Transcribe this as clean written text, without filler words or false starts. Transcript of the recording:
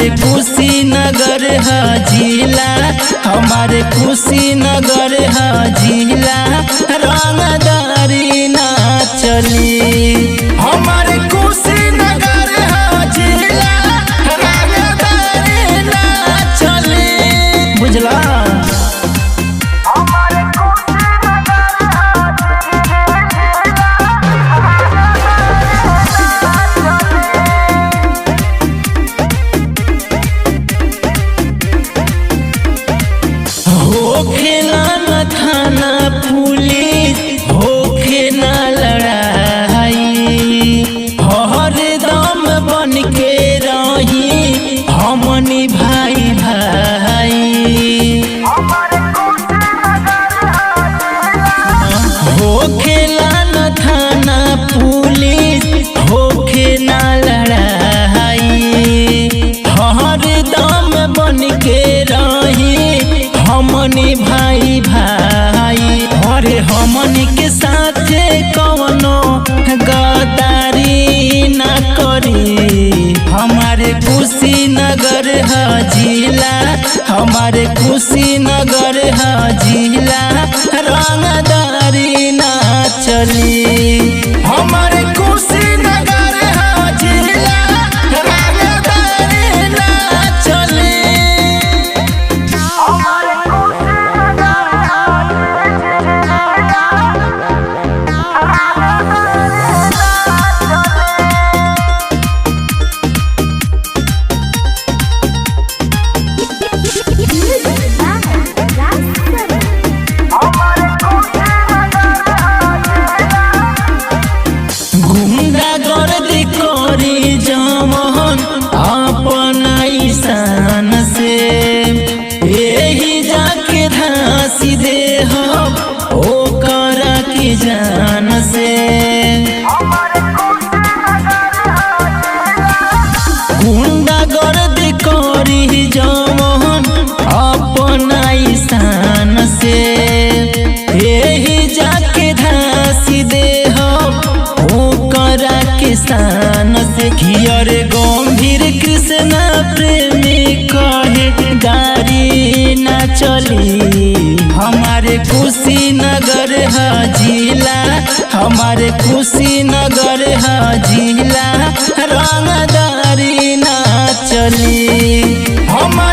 हमारे कुशीनगर है जिला, हमारे कुशीनगर है जिला, रंगदारी ना चली। हमारे कुशीनगर है जिला, रंगदारी ना चली। बुझला? होखे ना थाना पुलिस, होखे ना लड़ाई, हर दम बन के रही हमनी भाई भाई। होखे ना थाना पुलिस, होखे ना लड़ाई, हर दम बन के रही हमनी भाई भाई। अरे हमनी के साथ कौनो गद्दारी ना करी। हमारे कुशीनगर है जिला, हमारे कुशीनगर है जिला, रंगदारी ना चली। हमारे कुशीनगर है जिला, रंगदारी ना चली। गुंडागर्दी करी जमन अपना ईशान से, यही जाके धांसी दे हो ओकरा की जान से। गुंडागर्दी करी जमन अपना ईशान से, यही जाके धांसी दे हो ओकरा किसान से। कियर गंभीर कृष्ण प्रेमी कहे गाड़ी ना चली। हमारे कुशीनगर है जिला, हमारे कुशीनगर है जिला, रंगदारी ना चली। हमारे